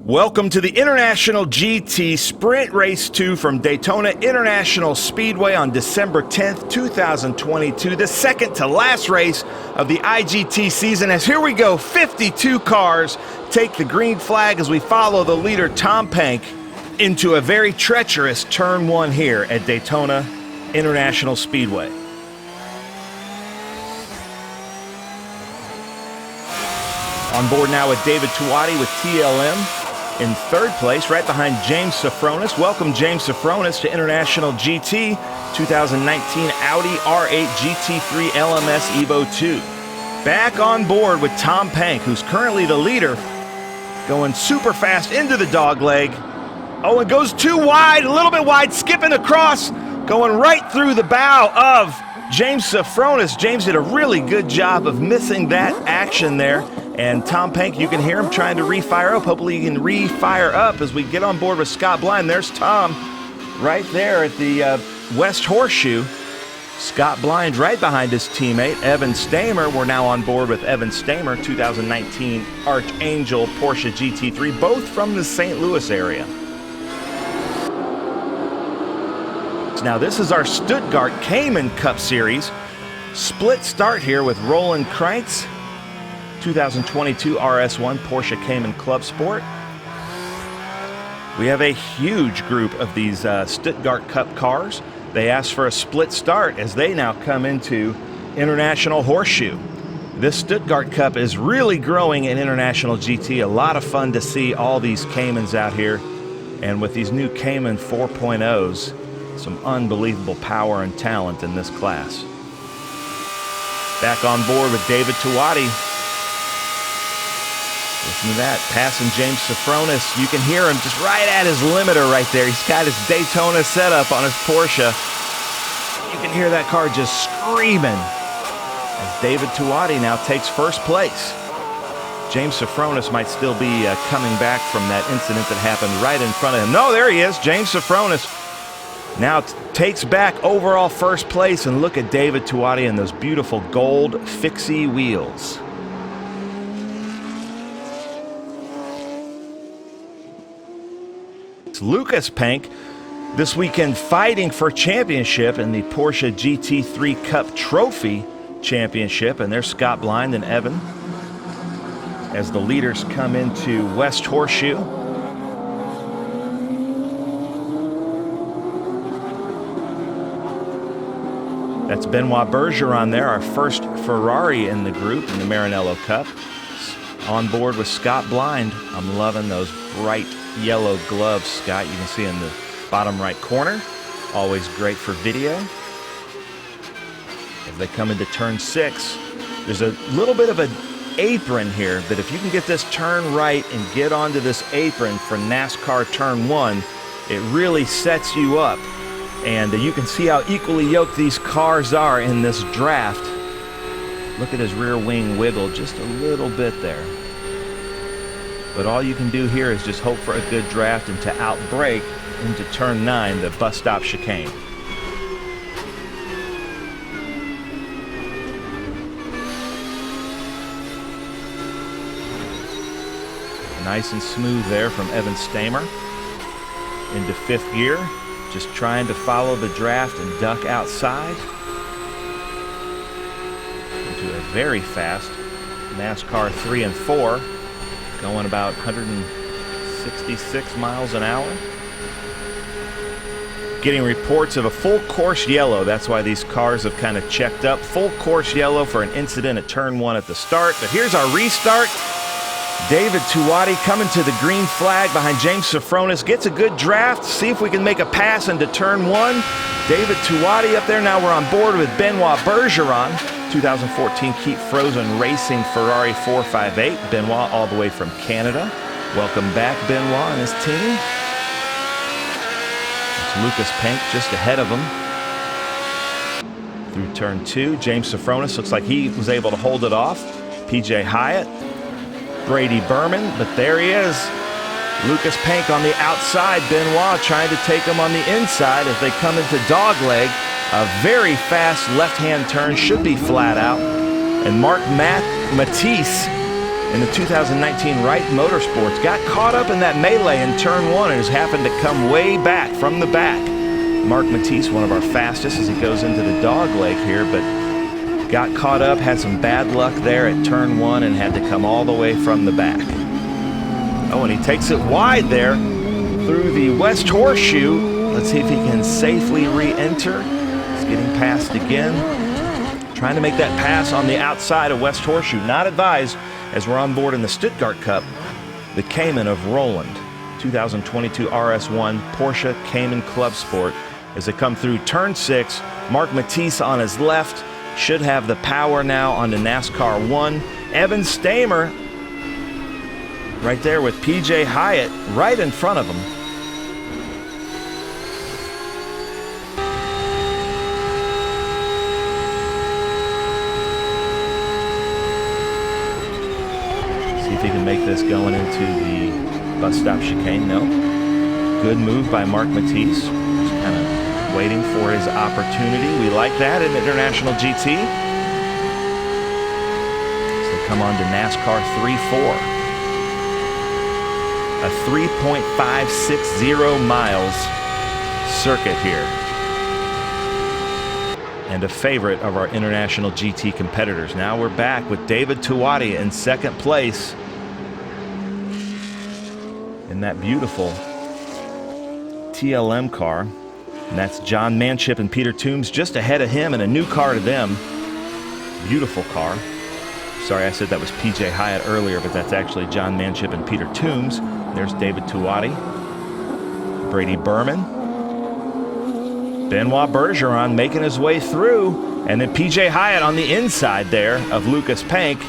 Welcome to the International GT Sprint Race 2 from Daytona International Speedway on December 10th, 2022, the second to last race of the IGT season. As here we go, 52 cars take the green flag as we follow the leader Tom Pank into a very treacherous turn one here at Daytona International Speedway. On board now with David Tuati with TLM. In third place, right behind James Safronis. Welcome, James Safronis, to International GT 2019 Audi R8 GT3 LMS Evo 2. Back on board with Tom Pank, who's currently the leader, going super fast into the dogleg. Oh, it goes too wide, a little bit wide, skipping across, going right through the bow of James Safronis. James did a really good job of missing that action there. And Tom Pank, you can hear him trying to refire up. Hopefully he can refire up as we get on board with Scott Blind. There's Tom right there at the West Horseshoe. Scott Blind right behind his teammate, Evan Stamer. We're now on board with Evan Stamer, 2019 Archangel Porsche GT3, both from the St. Louis area. Now this is our Stuttgart Cayman Cup Series. Split start here with Roland Kranks, 2022 RS1 Porsche Cayman Club Sport. We have a huge group of these Stuttgart Cup cars. They asked for a split start as they now come into International Horseshoe. This Stuttgart Cup is really growing in International GT. A lot of fun to see all these Caymans out here. And with these new Cayman 4.0s, some unbelievable power and talent in this class. Back on board with David Tuati. Listen to that, passing James Safronis. You can hear him just right at his limiter right there. He's got his Daytona setup on his Porsche. You can hear that car just screaming as David Tuati now takes first place. James Safronis might still be coming back from that incident that happened right in front of him. No, there he is, James Safronis. Now takes back overall first place, and look at David Tuati and those beautiful gold fixie wheels. It's Lucas Pank this weekend fighting for championship in the Porsche GT3 Cup Trophy Championship, and there's Scott Blind and Evan as the leaders come into West Horseshoe. That's Benoit Bergeron there, our first Ferrari in the group in the Maranello Cup. On board with Scott Blind. I'm loving those bright yellow gloves, Scott. You can see in the bottom right corner. Always great for video. As they come into turn 6, there's a little bit of an apron here, but if you can get this turn right and get onto this apron for NASCAR turn 1, it really sets you up. And you can see how equally yoked these cars are in this draft. Look at his rear wing wiggle just a little bit there. But all you can do here is just hope for a good draft and to outbrake into turn 9, the bus stop chicane. Nice and smooth there from Evan Stamer. Into 5th gear, just trying to follow the draft and duck outside. Into a very fast NASCAR 3 and 4, going about 166 miles an hour. Getting reports of a full course yellow. That's why these cars have kind of checked up. Full course yellow for an incident at turn 1 at the start. But here's our restart. David Tuati coming to the green flag behind James Safronis. Gets a good draft. See if we can make a pass into turn 1. David Tuati up there. Now we're on board with Benoit Bergeron, 2014 Keep Frozen Racing Ferrari 458. Benoit all the way from Canada. Welcome back, Benoit and his team. It's Lucas Pank just ahead of him. Through turn 2, James Safronis looks like he was able to hold it off. PJ Hyatt, Brady Berman, but there he is. Lucas Pank on the outside. Benoit trying to take him on the inside as they come into dogleg. A very fast left-hand turn, should be flat out. And Mark Matisse in the 2019 Wright Motorsports. Got caught up in that melee in turn 1 and has happened to come way back from the back. Mark Matisse, one of our fastest as he goes into the dog leg here, but got caught up, had some bad luck there at turn 1 and had to come all the way from the back. Oh, and he takes it wide there through the West Horseshoe. Let's see if he can safely re-enter. He's getting passed again. Trying to make that pass on the outside of West Horseshoe. Not advised as we're on board in the Stuttgart Cup, the Cayman of Roland. 2022 RS1 Porsche Cayman Club Sport. As they come through turn 6, Mark Matisse on his left. Should have the power now onto NASCAR 1. Evan Stamer right there with PJ Hyatt right in front of him. See if he can make this going into the bus stop chicane. No. Good move by Mark Matisse. Just kind of waiting for his opportunity. We like that in International GT. So come on to NASCAR 3-4. A 3.560 miles circuit here. And a favorite of our International GT competitors. Now we're back with David Tuwati in second place in that beautiful TLM car. And that's John Manship and Peter Toombs just ahead of him, and a new car to them. Beautiful car. Sorry, I said that was PJ Hyatt earlier, but that's actually John Manship and Peter Toombs. There's David Tuwati, Brady Berman, Benoit Bergeron making his way through, and then PJ Hyatt on the inside there of Lucas Pank.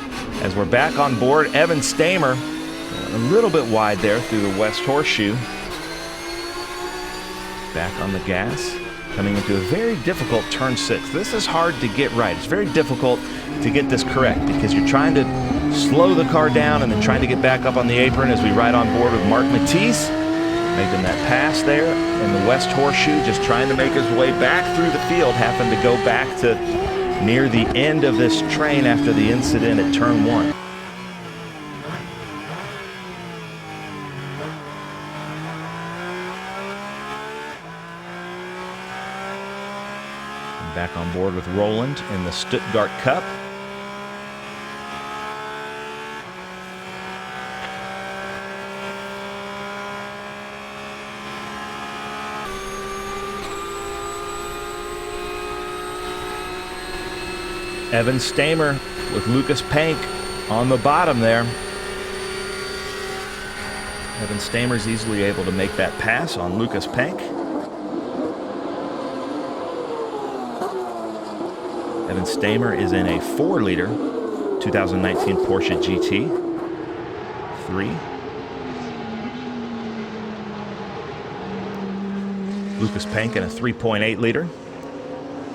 As we're back on board, Evan Stamer a little bit wide there through the West Horseshoe. Back on the gas, coming into a very difficult turn 6. This is hard to get right. It's very difficult to get this correct because you're trying to slow the car down and then trying to get back up on the apron as we ride on board with Mark Matisse, making that pass there in the West Horseshoe, just trying to make his way back through the field, having to go back to near the end of this train after the incident at turn 1. Back on board with Roland in the Stuttgart Cup. Evan Stamer with Lucas Pank on the bottom there. Evan Stamer's easily able to make that pass on Lucas Pank. Evan Stamer is in a 4-liter 2019 Porsche GT 3. Lucas Pank in a 3.8-liter.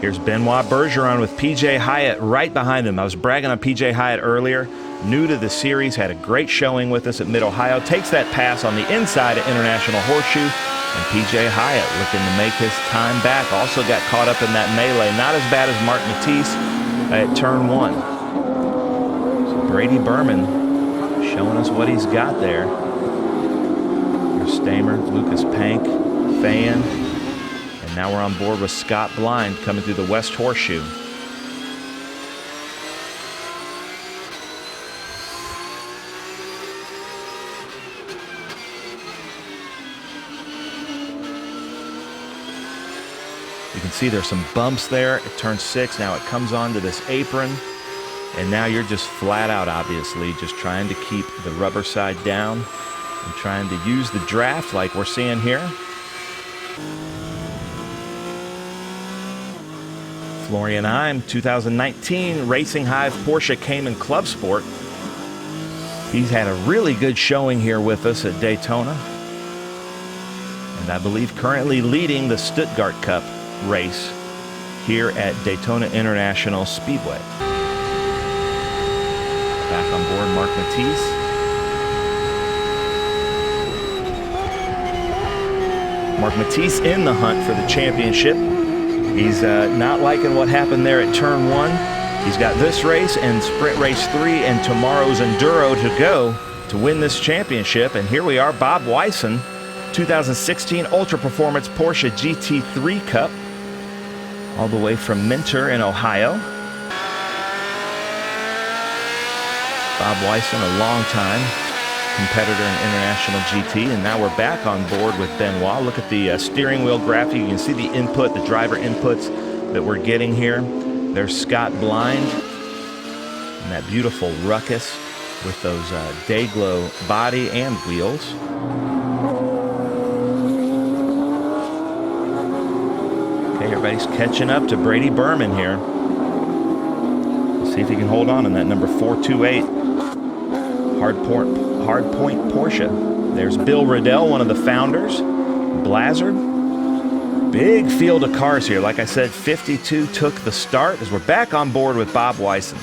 Here's Benoit Bergeron with PJ Hyatt right behind him. I was bragging on PJ Hyatt earlier. New to the series, had a great showing with us at Mid-Ohio. Takes that pass on the inside of International Horseshoe. And PJ Hyatt looking to make his time back. Also got caught up in that melee. Not as bad as Mark Matisse at turn 1. So Brady Berman showing us what he's got there. Here's Stamer, Lucas Pank, Fan. And now we're on board with Scott Blind coming through the West Horseshoe. You can see there's some bumps there at turn 6. Now it comes onto this apron, and now you're just flat out, obviously, just trying to keep the rubber side down and trying to use the draft like we're seeing here. Florian Heim, 2019 Racing Hive Porsche Cayman Club Sport. He's had a really good showing here with us at Daytona, and I believe currently leading the Stuttgart Cup race here at Daytona International Speedway. Back on board, Mark Matisse. Mark Matisse in the hunt for the championship. He's not liking what happened there at turn 1. He's got this race and Sprint Race 3 and tomorrow's Enduro to go to win this championship. And here we are, Bob Weisen, 2016 Ultra Performance Porsche GT3 Cup, all the way from Minter in Ohio. Bob Weisen, a long-time competitor in International GT, and now we're back on board with Benoit. Look at the steering wheel graphic. You can see the input, the driver inputs that we're getting here. There's Scott Blind and that beautiful ruckus with those Dayglow body and wheels. Okay, everybody's catching up to Brady Berman here. Let's see if he can hold on that number 428 Hardpoint Porsche. There's Bill Riddell, one of the founders. Blazard. Big field of cars here. Like I said, 52 took the start as we're back on board with Bob Weisen.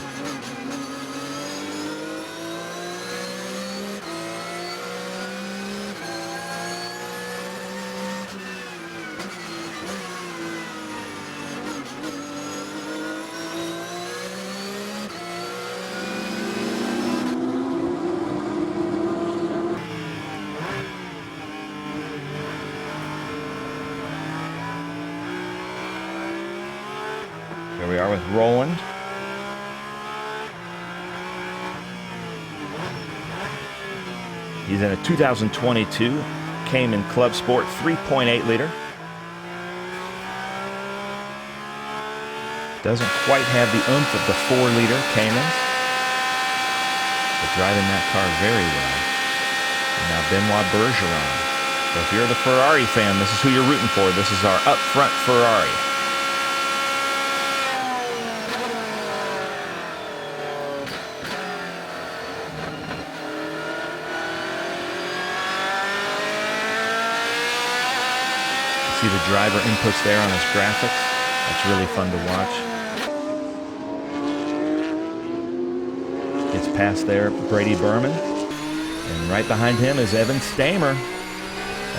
Here we are with Roland. He's in a 2022 Cayman Club Sport 3.8 liter. Doesn't quite have the oomph of the 4-liter Caymans, but driving that car very well. And now Benoit Bergeron. So if you're the Ferrari fan, this is who you're rooting for. This is our up front Ferrari. See the driver inputs there on his graphics. That's really fun to watch. Gets past there Brady Berman. And right behind him is Evan Stamer.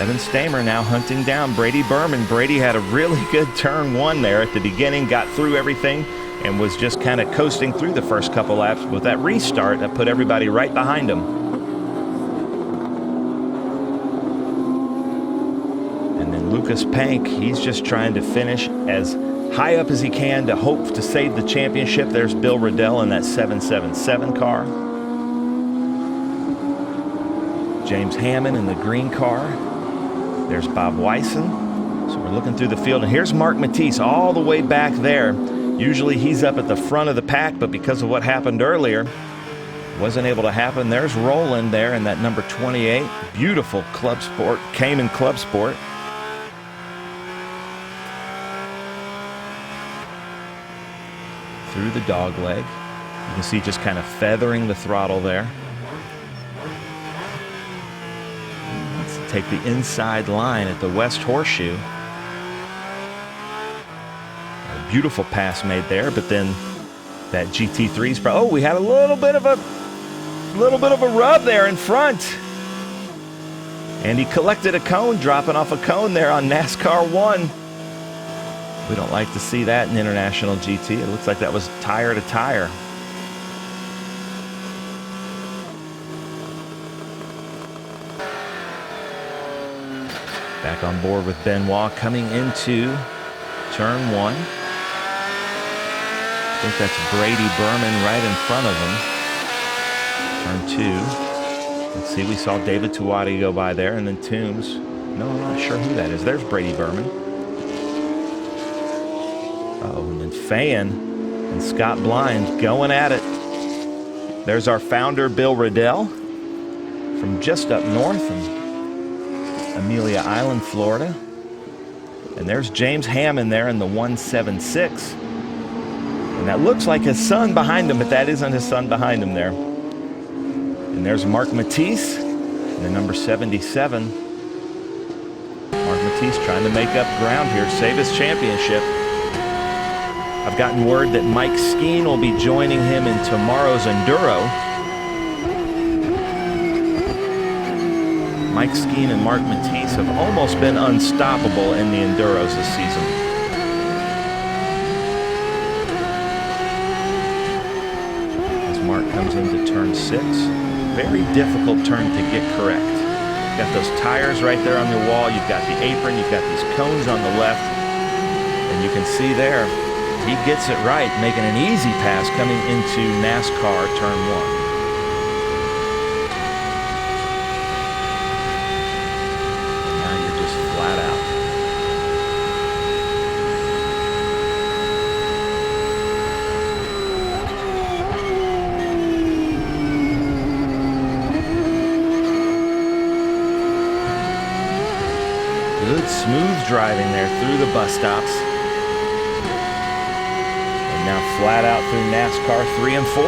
Evan Stamer now hunting down Brady Berman. Brady had a really good turn one there at the beginning, got through everything, and was just kind of coasting through the first couple laps. With that restart, that put everybody right behind him. Lucas Pank, he's just trying to finish as high up as he can to hope to save the championship. There's Bill Riddell in that 777 car. James Hammond in the green car. There's Bob Weisen. So we're looking through the field, and here's Mark Matisse all the way back there. Usually he's up at the front of the pack, but because of what happened earlier, wasn't able to happen. There's Roland there in that number 28. Beautiful Club Sport, Cayman Club Sport. Through the dog leg. You can see just kind of feathering the throttle there. Let's take the inside line at the West Horseshoe. A beautiful pass made there, but then that GT3's we had a little bit of a rub there in front. And he collected a cone, dropping off a cone there on NASCAR 1. We don't like to see that in International GT. It looks like that was tire to tire. Back on board with Benoit coming into turn one. I think that's Brady Berman right in front of him. Turn two. Let's see, we saw David Tuati go by there, and then Toombs. No, I'm not sure who that is. There's Brady Berman. And then Fayen and Scott Blind going at it. There's our founder, Bill Riddell, from just up north in Amelia Island, Florida. And there's James Hammond there in the 176. And that looks like his son behind him, but that isn't his son behind him there. And there's Mark Matisse in the number 77. Mark Matisse trying to make up ground here, save his championship. I've gotten word that Mike Skeen will be joining him in tomorrow's Enduro. Mike Skeen and Mark Matisse have almost been unstoppable in the Enduros this season. comes into turn 6. Very difficult turn to get correct. You've got those tires right there on your wall. You've got the apron. You've got these cones on the left. And you can see there, he gets it right, making an easy pass coming into NASCAR turn 1. Good smooth driving there through the bus stops. And now flat out through NASCAR 3 and 4.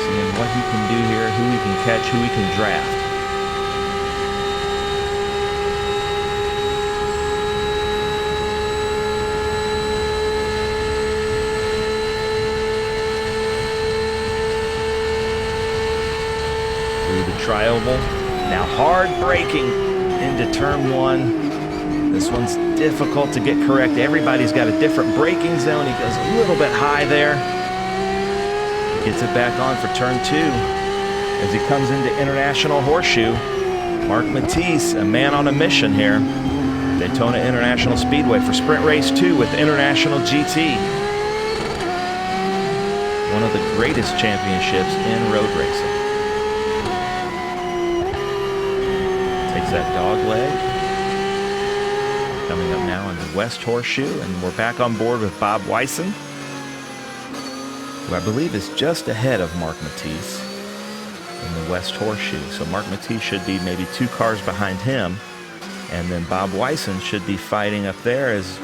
Seeing what he can do here, who he can catch, who he can draft. Through the tri-oval. Now hard braking into turn 1. This one's difficult to get correct. Everybody's got a different braking zone. He goes a little bit high there. Gets it back on for turn 2. As he comes into International Horseshoe, Mark Matisse, a man on a mission here. Daytona International Speedway for Sprint Race 2 with International GT. One of the greatest championships in road racing. Takes that dog leg. Coming up now on the West Horseshoe, and we're back on board with Bob Weisen, who I believe is just ahead of Mark Matisse in the West Horseshoe. So Mark Matisse should be maybe 2 cars behind him, and then Bob Weisen should be fighting up there as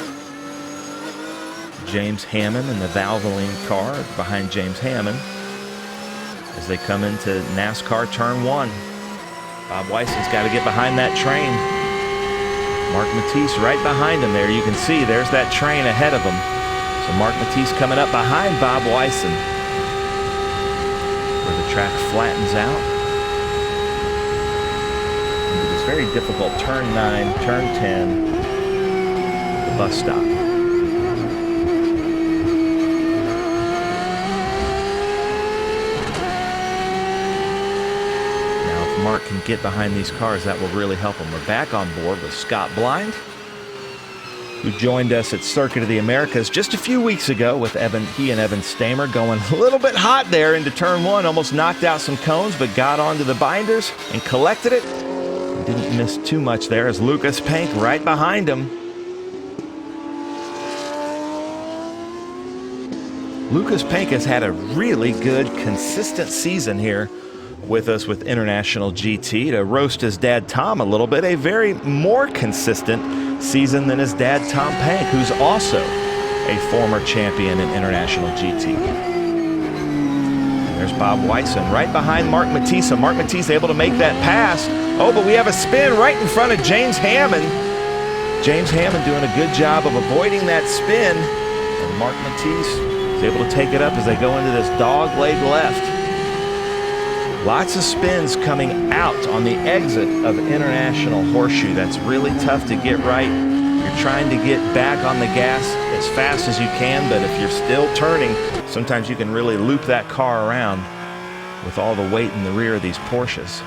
James Hammond in the Valvoline car behind James Hammond as they come into NASCAR turn 1. Bob Weisen's got to get behind that train. Mark Matisse right behind him there. You can see there's that train ahead of him. So Mark Matisse coming up behind Bob Weisen, where the track flattens out. Into this very difficult turn 9, turn 10, the bus stop. Mark can get behind these cars, that will really help him. We're back on board with Scott Blind, who joined us at Circuit of the Americas just a few weeks ago with he and Evan Stamer going a little bit hot there into turn 1, almost knocked out some cones, but got onto the binders and collected it. Didn't miss too much there as Lucas Pank right behind him. Lucas Pank has had a really good, consistent season here with us with International GT to roast his dad Tom a little bit. A very more consistent season than his dad Tom Pank, who's also a former champion in International GT. And there's Bob Weisen right behind Mark Matisse. So Mark Matisse able to make that pass. Oh, but we have a spin right in front of James Hammond. James Hammond doing a good job of avoiding that spin. And Mark Matisse is able to take it up as they go into this dog leg left. Lots of spins coming out on the exit of International Horseshoe. That's really tough to get right. You're trying to get back on the gas as fast as you can, but if you're still turning, sometimes you can really loop that car around with all the weight in the rear of these Porsches.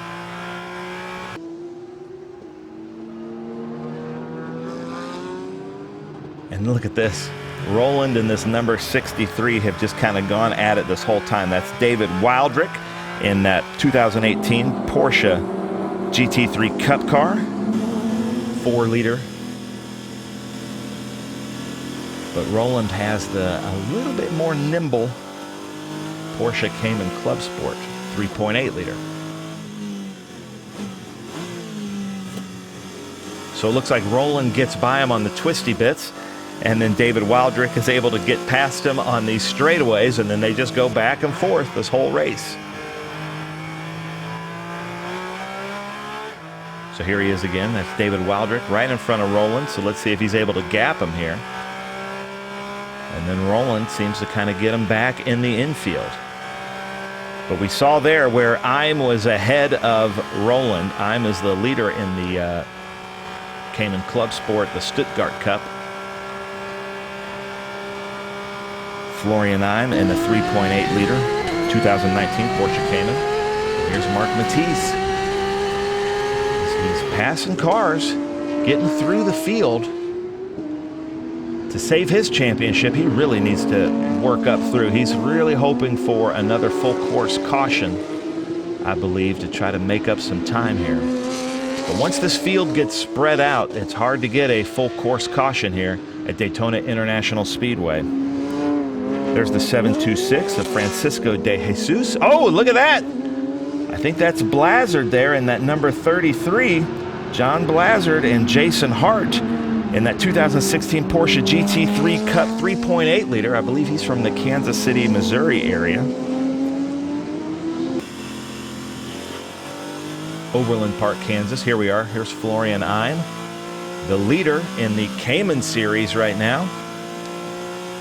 And look at this. Roland and this number 63 have just kind of gone at it this whole time. That's David Wildrick in that 2018 Porsche GT3 Cup car, 4-liter. But Roland has a little bit more nimble Porsche Cayman Club Sport, 3.8-liter. So it looks like Roland gets by him on the twisty bits, and then David Wildrick is able to get past him on these straightaways, and then they just go back and forth this whole race. So here he is again. That's David Wildrick right in front of Roland. So let's see if he's able to gap him here. And then Roland seems to kind of get him back in the infield. But we saw there where Eim was ahead of Roland. Eim is the leader in the Cayman Club Sport, the Stuttgart Cup. Florian Eim in the 3.8-liter, 2019 Porsche Cayman. Here's Mark Matisse. He's passing cars, getting through the field. To save his championship, he really needs to work up through. He's really hoping for another full course caution, I believe, to try to make up some time here. But once this field gets spread out, it's hard to get a full course caution here at Daytona International Speedway. There's the 726 of Francisco de Jesus. Oh, look at that! I think that's Blazard there in that number 33. John Blazard and Jason Hart in that 2016 Porsche GT3 Cup 3.8 liter. I believe he's from the Kansas City, Missouri area. Overland Park, Kansas. Here we are. Here's Florian Eim, the leader in the Cayman Series right now.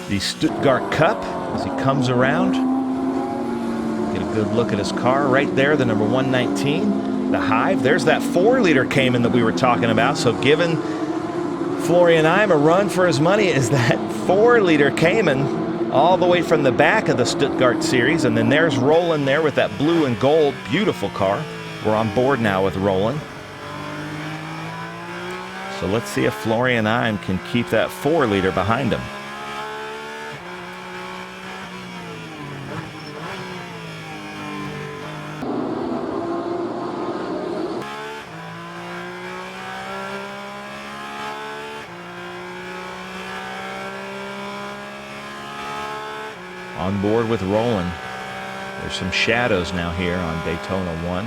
The Stuttgart Cup as he comes around. Get a good look at his car right there, the number 119, the Hive. There's that 4-liter Cayman that we were talking about. So giving Florian Eim a run for his money is that 4-liter Cayman all the way from the back of the Stuttgart Series. And then there's Roland there with that blue and gold, beautiful car. We're on board now with Roland. So let's see if Florian Eim can keep that 4-liter behind him. On board with Roland. There's some shadows now here on Daytona 1.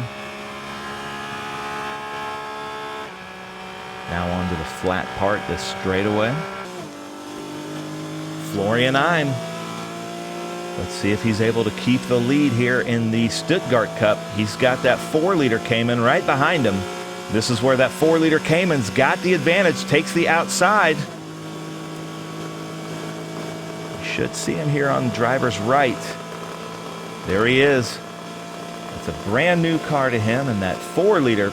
Now onto the flat part, this straightaway. Florian Eim. Let's see if he's able to keep the lead here in the Stuttgart Cup. He's got that 4-liter Cayman right behind him. This is where that 4-liter Cayman's got the advantage, takes the outside. Should see him here on driver's right. There he is. It's a brand new car to him, and that 4-liter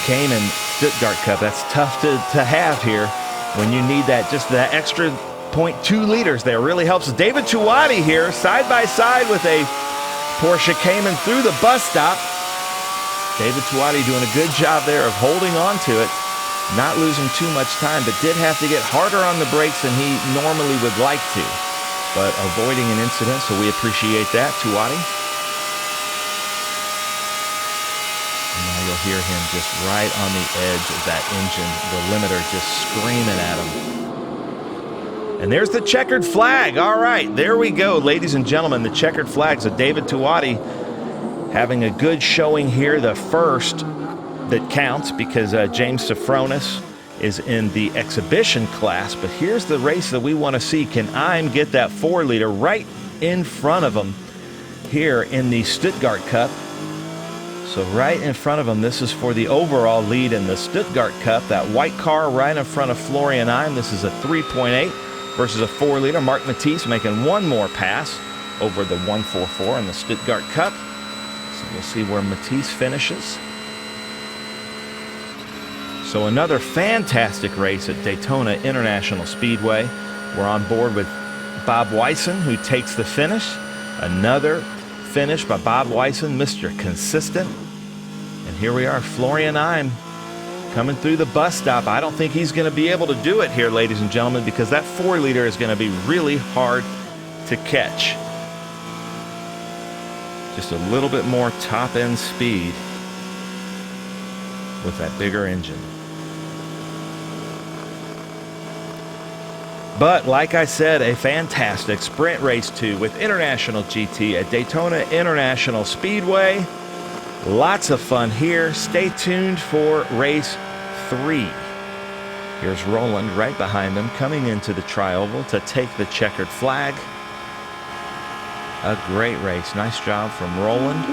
Cayman Stuttgart Cup. That's tough to have here when you need that, just that extra 0.2 liters there. Really helps. David Tuwadi here, side by side with a Porsche Cayman through the bus stop. David Tuwadi doing a good job there of holding on to it. Not losing too much time, but did have to get harder on the brakes than he normally would like to. But avoiding an incident, so we appreciate that, Tuwadi. And now you'll hear him just right on the edge of that engine, the limiter just screaming at him. And there's the checkered flag. All right, there we go, ladies and gentlemen, the checkered flags of David Tuwadi having a good showing here, the first that counts, because James Safronis is in the exhibition class. But here's the race that we want to see. Can Eim get that 4-liter right in front of him here in the Stuttgart Cup? So right in front of him, this is for the overall lead in the Stuttgart Cup. That white car right in front of Florian Eim. This is a 3.8 versus a 4-liter. Mark Matisse making one more pass over the 144 in the Stuttgart Cup. So we'll see where Matisse finishes. So another fantastic race at Daytona International Speedway. We're on board with Bob Weisen, who takes the finish. Another finish by Bob Weisen, Mr. Consistent. And here we are, Florian Eim coming through the bus stop. I don't think he's going to be able to do it here, ladies and gentlemen, because that 4-liter is going to be really hard to catch. Just a little bit more top-end speed with that bigger engine. But like I said, a fantastic sprint race 2 with International GT at Daytona International Speedway. Lots of fun here. Stay tuned for race 3. Here's Roland right behind him, coming into the tri-oval to take the checkered flag. A great race. Nice job from Roland.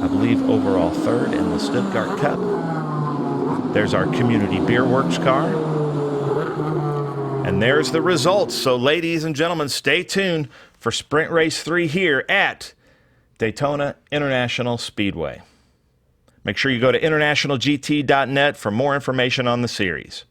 I believe overall 3rd in the Stuttgart Cup. There's our Community Beer Works car. And there's the results. So ladies and gentlemen, stay tuned for Sprint Race 3 here at Daytona International Speedway. Make sure you go to internationalgt.net for more information on the series.